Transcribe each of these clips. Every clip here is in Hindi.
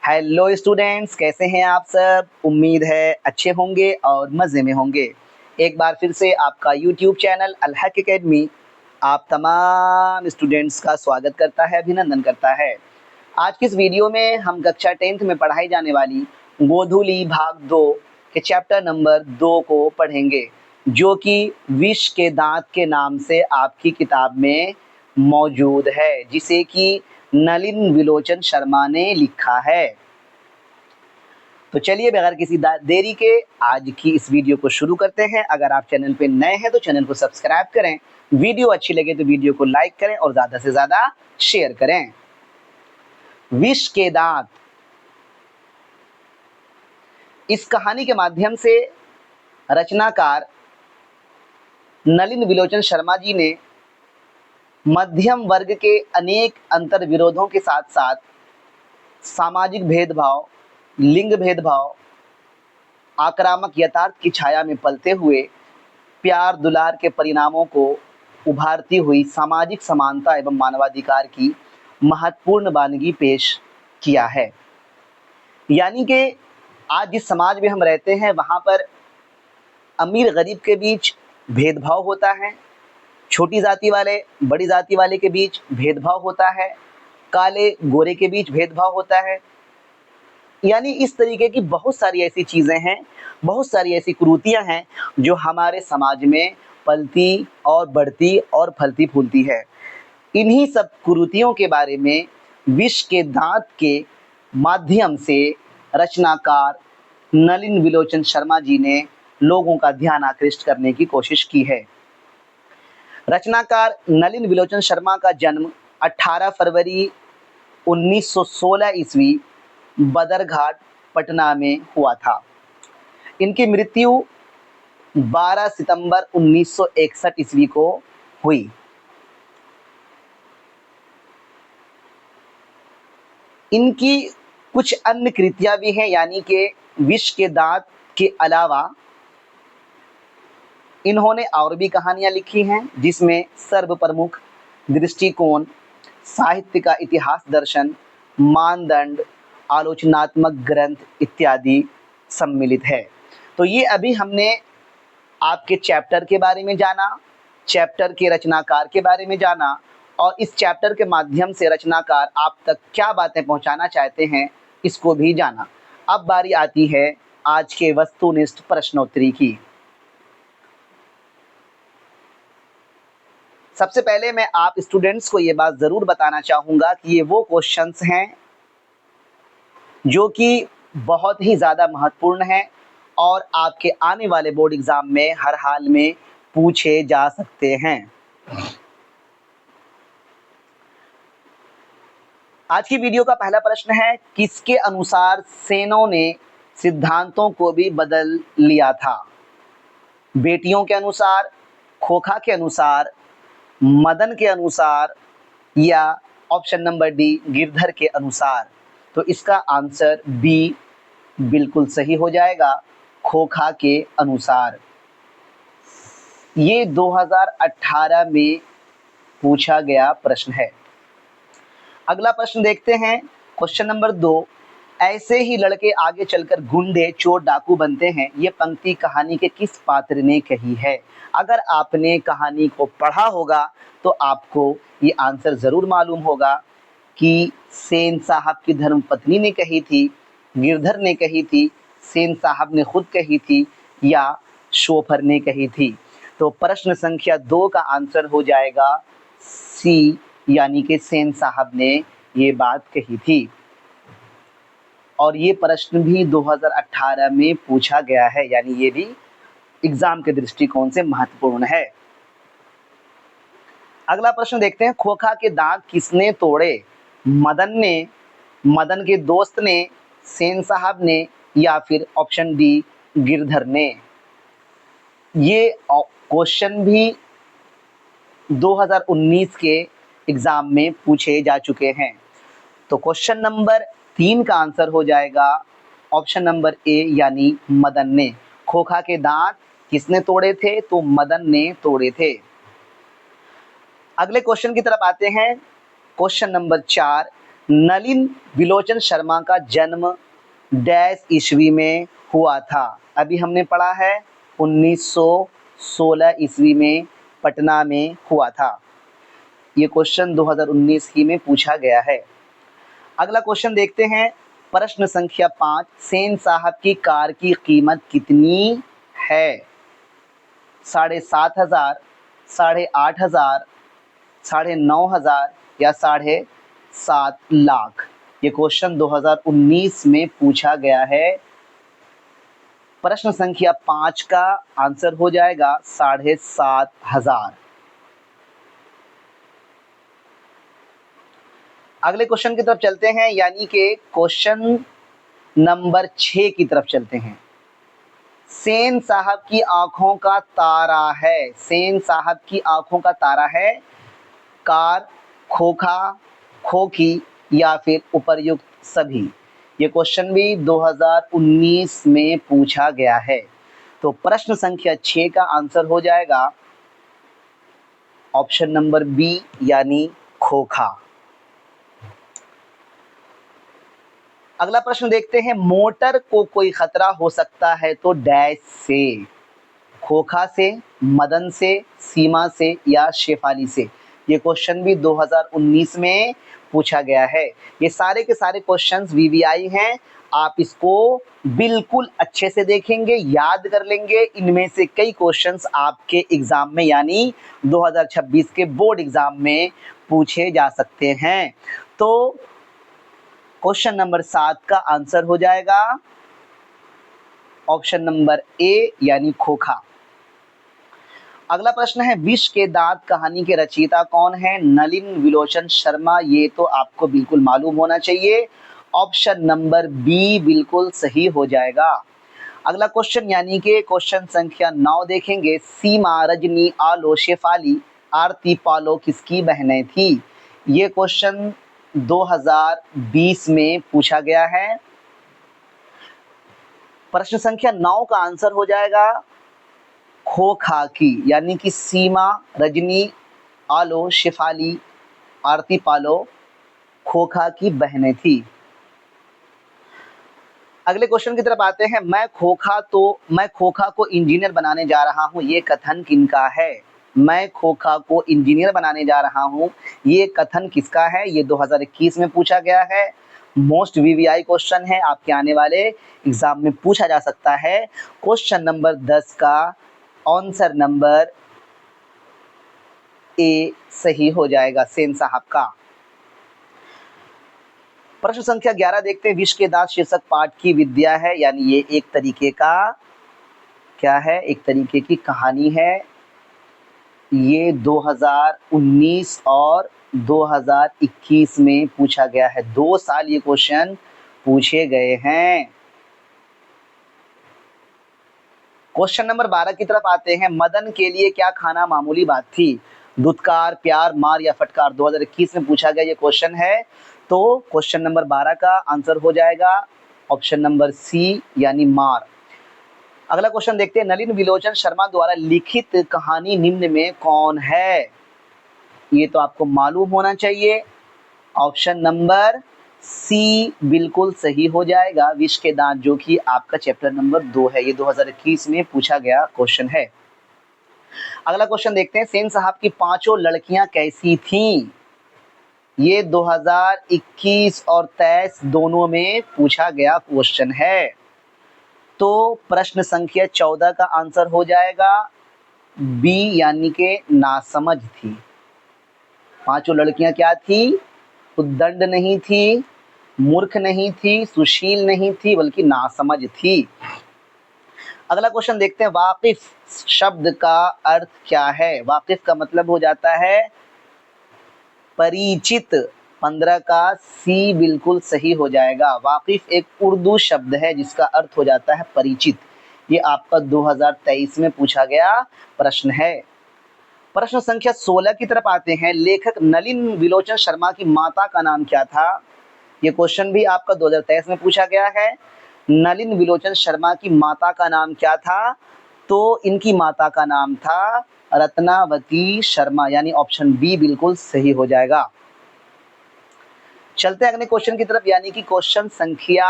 हेलो स्टूडेंट्स, कैसे हैं आप सब। उम्मीद है अच्छे होंगे और मज़े में होंगे। एक बार फिर से आपका यूट्यूब चैनल अल हक एकेडमी आप तमाम स्टूडेंट्स का स्वागत करता है, अभिनंदन करता है। आज की इस वीडियो में हम कक्षा 10th में पढ़ाई जाने वाली गोधूली भाग 2 के चैप्टर नंबर 2 को पढ़ेंगे, जो कि विष के दांत के नाम से आपकी किताब में मौजूद है, जिसे कि नलिन विलोचन शर्मा ने लिखा है। तो चलिए बगैर किसी देरी के आज की इस वीडियो को शुरू करते हैं। अगर आप चैनल पे नए हैं तो चैनल को सब्सक्राइब करें, वीडियो अच्छी लगे तो वीडियो को लाइक करें और ज़्यादा से ज़्यादा शेयर करें। विष के दांत, इस कहानी के माध्यम से रचनाकार नलिन विलोचन शर्मा जी ने मध्यम वर्ग के अनेक अंतर विरोधों के साथ साथ सामाजिक भेदभाव, लिंग भेदभाव, आक्रामक यथार्थ की छाया में पलते हुए प्यार दुलार के परिणामों को उभारती हुई सामाजिक समानता एवं मानवाधिकार की महत्वपूर्ण वानगी पेश किया है। यानी कि आज जिस समाज में हम रहते हैं वहाँ पर अमीर गरीब के बीच भेदभाव होता है, छोटी जाति वाले बड़ी जाति वाले के बीच भेदभाव होता है, काले गोरे के बीच भेदभाव होता है। यानी इस तरीके की बहुत सारी ऐसी चीज़ें हैं, बहुत सारी ऐसी कुरीतियां हैं जो हमारे समाज में पलती और बढ़ती और फलती फूलती है। इन्हीं सब कुरीतियों के बारे में विष के दांत के माध्यम से रचनाकार नलिन विलोचन शर्मा जी ने लोगों का ध्यान आकृष्ट करने की कोशिश की है। रचनाकार नलिन विलोचन शर्मा का जन्म 18 फरवरी 1916 ईस्वी बदरघाट पटना में हुआ था। इनकी मृत्यु 12 सितंबर 1961 ईस्वी को हुई। इनकी कुछ अन्य कृतियां भी हैं, यानी कि विष के दांत के अलावा इन्होंने और भी कहानियां लिखी हैं, जिसमें सर्वप्रमुख दृष्टिकोण, साहित्य का इतिहास दर्शन, मानदंड, आलोचनात्मक ग्रंथ इत्यादि सम्मिलित है। तो ये अभी हमने आपके चैप्टर के बारे में जाना, चैप्टर के रचनाकार के बारे में जाना और इस चैप्टर के माध्यम से रचनाकार आप तक क्या बातें पहुंचाना चाहते हैं इसको भी जाना। अब बारी आती है आज के वस्तुनिष्ठ प्रश्नोत्तरी की। सबसे पहले मैं आप स्टूडेंट्स को ये बात ज़रूर बताना चाहूँगा कि ये वो क्वेश्चंस हैं जो कि बहुत ही ज़्यादा महत्वपूर्ण हैं और आपके आने वाले बोर्ड एग्ज़ाम में हर हाल में पूछे जा सकते हैं। आज की वीडियो का पहला प्रश्न है, किसके अनुसार सेनों ने सिद्धांतों को भी बदल लिया था? बेटियों के अनुसार, खोखा के अनुसार, मदन के अनुसार या ऑप्शन नंबर डी गिरधर के अनुसार? तो इसका आंसर बी बिल्कुल सही हो जाएगा, खोखा के अनुसार। ये 2018 में पूछा गया प्रश्न है। अगला प्रश्न देखते हैं, क्वेश्चन नंबर 2। ऐसे ही लड़के आगे चलकर गुंडे, चोर, डाकू बनते हैं, ये पंक्ति कहानी के किस पात्र ने कही है? अगर आपने कहानी को पढ़ा होगा तो आपको ये आंसर ज़रूर मालूम होगा कि सेन साहब की धर्मपत्नी ने कही थी, गिरधर ने कही थी, सेन साहब ने खुद कही थी या शोफर ने कही थी। तो प्रश्न संख्या 2 का आंसर हो जाएगा सी, यानी कि सेन साहब ने ये बात कही थी। और ये प्रश्न भी 2018 में पूछा गया है, यानी ये भी एग्जाम के दृष्टिकोण से महत्वपूर्ण है। अगला प्रश्न देखते हैं, खोखा के दांत किसने तोड़े? मदन ने, मदन के दोस्त ने, सेन साहब ने या फिर ऑप्शन डी गिरधर ने? ये क्वेश्चन भी 2019 के एग्जाम में पूछे जा चुके हैं। तो क्वेश्चन नंबर 3 का आंसर हो जाएगा ऑप्शन नंबर ए, यानी मदन ने। खोखा के दांत किसने तोड़े थे? तो मदन ने तोड़े थे। अगले क्वेश्चन की तरफ आते हैं, क्वेश्चन नंबर 4। नलिन विलोचन शर्मा का जन्म डैश ईस्वी में हुआ था। अभी हमने पढ़ा है 1916 ईस्वी में पटना में हुआ था। ये क्वेश्चन 2019 ही में पूछा गया है। अगला क्वेश्चन देखते हैं, प्रश्न संख्या 5, सेन साहब की कार की कीमत कितनी है? 7,500, 8,500, 9,500 या 7.5 लाख? ये क्वेश्चन 2019 में पूछा गया है। प्रश्न संख्या 5 का आंसर हो जाएगा 7,500। अगले क्वेश्चन की तरफ चलते हैं, यानी कि क्वेश्चन नंबर 6 की तरफ चलते हैं। सेन साहब की आंखों का तारा है, सेन साहब की आंखों का तारा है कार, खोखा, खोखी या फिर उपर्युक्त सभी? ये क्वेश्चन भी 2019 में पूछा गया है। तो प्रश्न संख्या 6 का आंसर हो जाएगा ऑप्शन नंबर बी यानी खोखा। अगला प्रश्न देखते हैं, मोटर को कोई खतरा हो सकता है तो डैश से? खोखा से, मदन से, सीमा से या शेफाली से? ये क्वेश्चन भी 2019 में पूछा गया है। ये सारे के सारे क्वेश्चंस वीवीआई हैं, आप इसको बिल्कुल अच्छे से देखेंगे, याद कर लेंगे। इनमें से कई क्वेश्चंस आपके एग्जाम में यानी 2026 के बोर्ड एग्जाम में पूछे जा सकते हैं। तो क्वेश्चन नंबर 7 का आंसर हो जाएगा ऑप्शन नंबर ए यानी खोखा। अगला प्रश्न है, विष के दांत कहानी के रचयिता कौन है? नलिन विलोचन शर्मा। ये तो आपको बिल्कुल मालूम होना चाहिए, ऑप्शन नंबर बी बिल्कुल सही हो जाएगा। अगला क्वेश्चन यानी कि क्वेश्चन संख्या 9 देखेंगे, सीमा, रजनी, आलो, शेफाली, आरती, पालो किसकी बहनें थी? ये क्वेश्चन 2020 में पूछा गया है। प्रश्न संख्या 9 का आंसर हो जाएगा खोखा की, यानी कि सीमा, रजनी, आलो, शेफाली, आरती, पालो खोखा की बहनें थी। अगले क्वेश्चन की तरफ आते हैं, मैं खोखा को इंजीनियर बनाने जा रहा हूं, ये कथन किनका है? मैं खोखा को इंजीनियर बनाने जा रहा हूं, ये कथन किसका है? ये 2021 में पूछा गया है। मोस्ट वीवीआई क्वेश्चन है, आपके आने वाले एग्जाम में पूछा जा सकता है। क्वेश्चन नंबर 10 का आंसर नंबर ए सही हो जाएगा, सेन साहब का। प्रश्न संख्या 11 देखते हैं, विष के दांत शीर्षक पाठ की विद्या है, यानी ये एक तरीके का क्या है? एक तरीके की कहानी है। ये 2019 और 2021 में पूछा गया है, 2 साल ये क्वेश्चन पूछे गए हैं। क्वेश्चन नंबर 12 की तरफ आते हैं, मदन के लिए क्या खाना मामूली बात थी? धुतकार, प्यार, मार या फटकार? 2021 में पूछा गया ये क्वेश्चन है। तो क्वेश्चन नंबर 12 का आंसर हो जाएगा ऑप्शन नंबर सी यानी मार। अगला क्वेश्चन देखते हैं, नलिन विलोचन शर्मा द्वारा लिखित कहानी निम्न में कौन है? ये तो आपको मालूम होना चाहिए, ऑप्शन नंबर सी बिल्कुल सही हो जाएगा, विष के दांत, जो कि आपका चैप्टर नंबर 2 है। ये 2021 में पूछा गया क्वेश्चन है। अगला क्वेश्चन देखते हैं, सेन साहब की 5 लड़कियां कैसी थीं? ये 2021 और 23 दोनों में पूछा गया क्वेश्चन है। तो प्रश्न संख्या 14 का आंसर हो जाएगा बी यानी कि नासमझ थी। 5 लड़कियां क्या थी? उद्दंड नहीं थी, मूर्ख नहीं थी, सुशील नहीं थी, बल्कि नासमझ थी। अगला क्वेश्चन देखते हैं, वाकिफ शब्द का अर्थ क्या है? वाकिफ का मतलब हो जाता है परिचित। 15 का सी बिल्कुल सही हो जाएगा। वाकिफ एक उर्दू शब्द है जिसका अर्थ हो जाता है परिचित। ये आपका 2023 में पूछा गया प्रश्न है। प्रश्न संख्या 16 की तरफ आते हैं, लेखक नलिन विलोचन शर्मा की माता का नाम क्या था? ये क्वेश्चन भी आपका 2023 में पूछा गया है। नलिन विलोचन शर्मा की माता का नाम क्या था? तो इनकी माता का नाम था रत्नावती शर्मा, यानी ऑप्शन बी बिल्कुल सही हो जाएगा। चलते हैं अगले क्वेश्चन की तरफ, यानी कि क्वेश्चन संख्या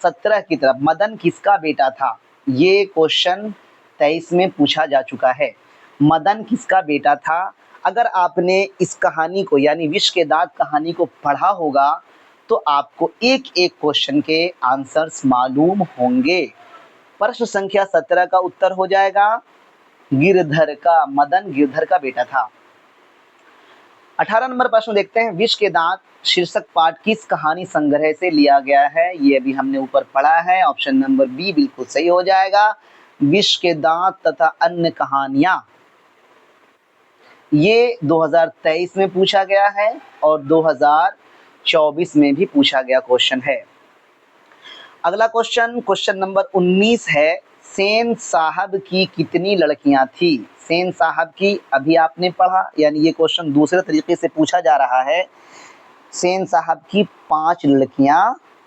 17 की तरफ। मदन किसका बेटा था? ये क्वेश्चन 23 में पूछा जा चुका है। मदन किसका बेटा था? अगर आपने इस कहानी को यानी विष के दांत कहानी को पढ़ा होगा तो आपको एक एक क्वेश्चन के आंसर्स मालूम होंगे। प्रश्न संख्या 17 का उत्तर हो जाएगा गिरधर का। मदन गिरधर का बेटा था। 18 नंबर प्रश्न देखते हैं। विष के दांत शीर्षक पाठ किस कहानी संग्रह से लिया गया है? ये भी हमने ऊपर पढ़ा है। ऑप्शन नंबर बी बिल्कुल सही हो जाएगा। विष के दांत तथा अन्य कहानियां, ये 2023 में पूछा गया है और 2024 में भी पूछा गया क्वेश्चन है। अगला क्वेश्चन, क्वेश्चन नंबर 19 है। सेन साहब की कितनी लड़कियां थी? सेन साहब की अभी आपने पढ़ा, यानी ये क्वेश्चन दूसरे तरीके से पूछा जा रहा है। सेन साहब की 5 लड़कियां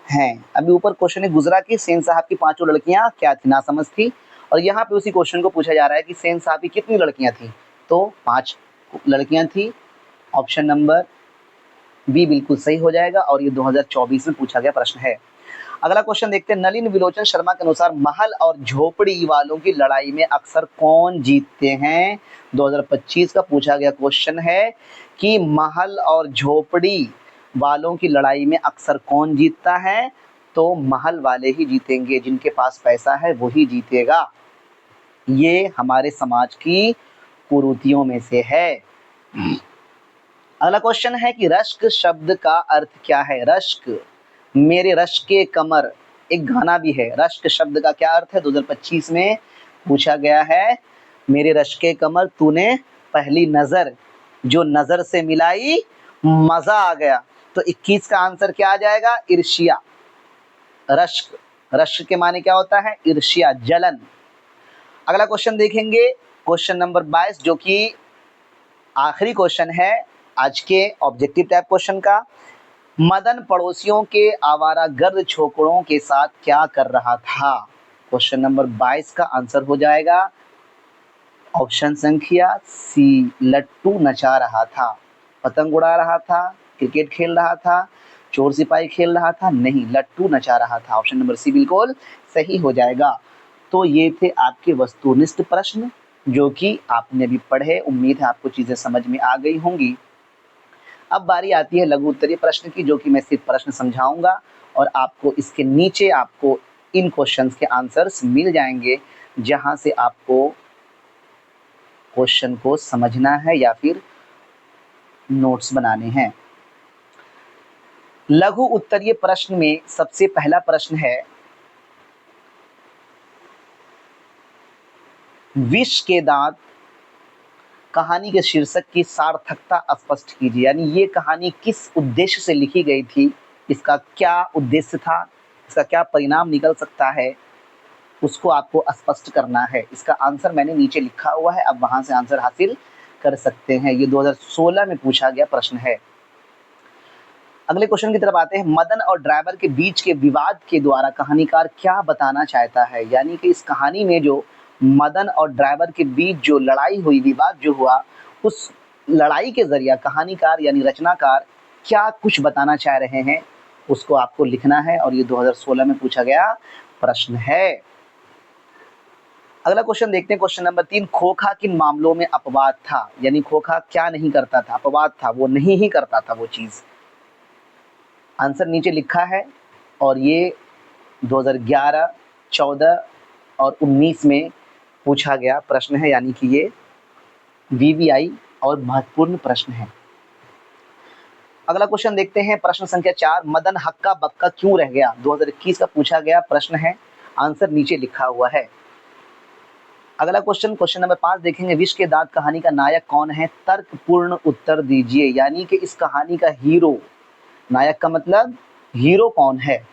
हैं। अभी ऊपर क्वेश्चन में गुजरा कि सेन साहब की 5 लड़कियां क्या थी, नासमझ थी, और यहाँ पे उसी क्वेश्चन को पूछा जा रहा है कि सेन साहब की कितनी लड़कियां थी? तो 5 लड़कियां थी। ऑप्शन नंबर बी बिल्कुल सही हो जाएगा और ये 2024 में पूछा गया प्रश्न है। अगला क्वेश्चन देखते हैं। नलिन विलोचन शर्मा के अनुसार महल और झोपड़ी वालों की लड़ाई में अक्सर कौन जीतते हैं? 2025 का पूछा गया क्वेश्चन है कि महल और झोपड़ी वालों की लड़ाई में अक्सर कौन जीतता है? तो महल वाले ही जीतेंगे, जिनके पास पैसा है वही जीतेगा। ये हमारे समाज की कुरीतियों में से है। अगला क्वेश्चन है कि रश्क शब्द का अर्थ क्या है? रश्क, मेरे रश्क के कमर, एक गाना भी है। रश्क शब्द का क्या अर्थ है? 2025 में पूछा गया है। मेरे रश्क के कमर तूने पहली नजर जो नजर से मिलाई मजा आ गया। तो 21 का आंसर क्या आ जाएगा? ईर्ष्या। रश्क, रश्क के माने क्या होता है? ईर्ष्या, जलन। अगला क्वेश्चन देखेंगे, क्वेश्चन नंबर 22, जो कि आखिरी क्वेश्चन है आज के ऑब्जेक्टिव टाइप क्वेश्चन का। मदन पड़ोसियों के आवारागर्द छोकरों के साथ क्या कर रहा था? क्वेश्चन नंबर 22 का आंसर हो जाएगा ऑप्शन संख्या सी, लट्टू नचा रहा था। पतंग उड़ा रहा था, क्रिकेट खेल रहा था, चोर सिपाही खेल रहा था? नहीं, लट्टू नचा रहा था। ऑप्शन नंबर सी बिल्कुल सही हो जाएगा। तो ये थे आपके वस्तुनिष्ठ प्रश्न जो कि आपने भी पढ़े। उम्मीद है आपको चीजें समझ में आ गई होंगी। अब बारी आती है लघु उत्तरीय प्रश्न की, जो कि मैं सिर्फ प्रश्न समझाऊंगा और आपको इसके नीचे आपको इन क्वेश्चंस के आंसर्स मिल जाएंगे, जहां से आपको क्वेश्चन को समझना है या फिर नोट्स बनाने हैं। लघु उत्तरीय प्रश्न में सबसे पहला प्रश्न है, विष के दांत कहानी के शीर्षक की सार्थकता स्पष्ट कीजिए। यानी ये कहानी किस उद्देश्य से लिखी गई थी, इसका क्या उद्देश्य था, इसका क्या परिणाम निकल सकता है, उसको आपको स्पष्ट करना है। इसका आंसर मैंने नीचे लिखा हुआ है, अब वहां से आंसर हासिल कर सकते हैं। ये 2016 में पूछा गया प्रश्न है। अगले क्वेश्चन की तरफ आते हैं। मदन और ड्राइवर के बीच के विवाद के द्वारा कहानीकार क्या बताना चाहता है? यानी कि इस कहानी में जो मदन और ड्राइवर के बीच जो लड़ाई हुई, विवाद जो हुआ, उस लड़ाई के जरिए कहानीकार यानी रचनाकार क्या कुछ बताना चाह रहे हैं, उसको आपको लिखना है और ये 2016 में पूछा गया प्रश्न है। अगला क्वेश्चन देखते हैं, क्वेश्चन नंबर 3। खोखा किन मामलों में अपवाद था? यानी खोखा क्या नहीं करता था? अपवाद था, वो नहीं ही करता था वो चीज। आंसर नीचे लिखा है और ये 2011, 14 और 19 में पूछा गया प्रश्न है, यानी कि ये वीवीआई और महत्वपूर्ण प्रश्न है। अगला क्वेश्चन देखते हैं, प्रश्न संख्या 4। मदन हक्का बक्का क्यों रह गया? 2021 का पूछा गया प्रश्न है। आंसर नीचे लिखा हुआ है। अगला क्वेश्चन, क्वेश्चन नंबर 5 देखेंगे। विष के दांत कहानी का नायक कौन है? तर्कपूर्ण उत्तर दीजिए। यानी कि इस कहानी का हीरो, नायक का मतलब हीरो कौन है,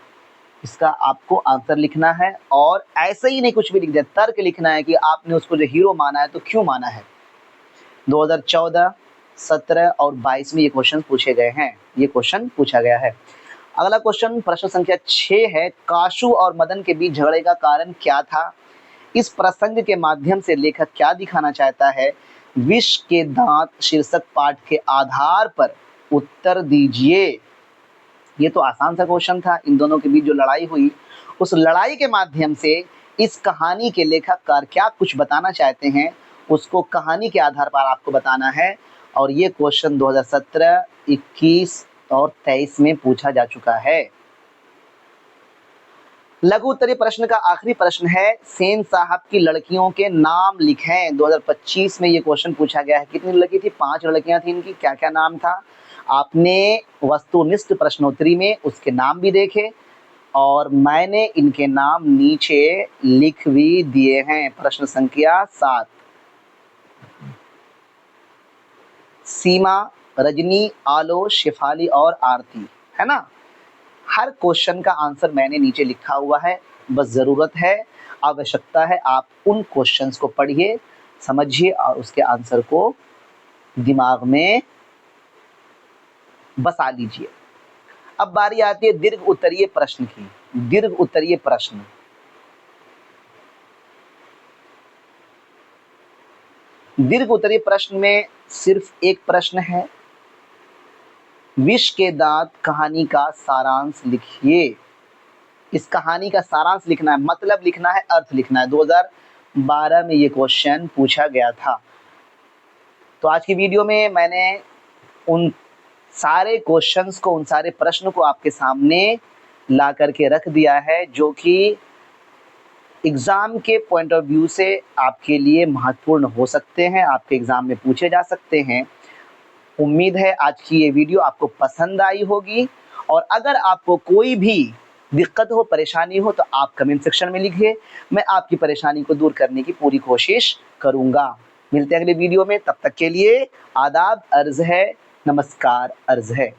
इसका आपको आंसर लिखना है। और ऐसे ही नहीं कुछ भी लिख दिया, तर्क लिखना है कि आपने उसको जो हीरो माना है तो क्यों माना है। 2014, 17 और 22 में ये क्वेश्चन पूछे गए हैं, ये क्वेश्चन पूछा गया है। अगला क्वेश्चन प्रश्न संख्या 6 है। काशू और मदन के बीच झगड़े का कारण क्या था? इस प्रसंग के माध्यम से लेखक क्या दिखाना चाहता है? विष के दांत शीर्षक पाठ के आधार पर उत्तर दीजिए। ये तो आसान सा क्वेश्चन था। इन दोनों के बीच जो लड़ाई हुई, उस लड़ाई के माध्यम से इस कहानी के लेखककार क्या कुछ बताना चाहते हैं, उसको कहानी के आधार पर आपको बताना है। और ये क्वेश्चन 2017, 21 और 23 में पूछा जा चुका है। लघु उत्तरीय प्रश्न का आखिरी प्रश्न है, सेन साहब की लड़कियों के नाम लिखें। 2025 में ये क्वेश्चन पूछा गया है। कितनी लड़की थी? 5 लड़कियां थी। इनकी क्या क्या नाम था? आपने वस्तुनिष्ठ प्रश्नोत्तरी में उसके नाम भी देखे और मैंने इनके नाम नीचे लिख भी दिए हैं। प्रश्न संख्या 7, सीमा, रजनी, आलो, शेफाली और आरती, है ना। हर क्वेश्चन का आंसर मैंने नीचे लिखा हुआ है। बस ज़रूरत है, आवश्यकता है, आप उन क्वेश्चंस को पढ़िए, समझिए और उसके आंसर को दिमाग में बसा लीजिए। अब बारी आती है दीर्घ उत्तरीय प्रश्न की। दीर्घ उत्तरीय प्रश्न, दीर्घ उत्तरीय प्रश्न में सिर्फ एक प्रश्न है, विष के दांत कहानी का सारांश लिखिए। इस कहानी का सारांश लिखना है, मतलब लिखना है, अर्थ लिखना है। 2012 में ये क्वेश्चन पूछा गया था। तो आज की वीडियो में मैंने उन सारे क्वेश्चंस को, उन सारे प्रश्न को आपके सामने ला करके रख दिया है, जो कि एग्ज़ाम के पॉइंट ऑफ व्यू से आपके लिए महत्वपूर्ण हो सकते हैं, आपके एग्ज़ाम में पूछे जा सकते हैं। उम्मीद है आज की ये वीडियो आपको पसंद आई होगी, और अगर आपको कोई भी दिक्कत हो, परेशानी हो, तो आप कमेंट सेक्शन में लिखिए। मैं आपकी परेशानी को दूर करने की पूरी कोशिश करूंगा। मिलते हैं अगले वीडियो में, तब तक के लिए आदाब अर्ज़ है, नमस्कार अर्ज़ है।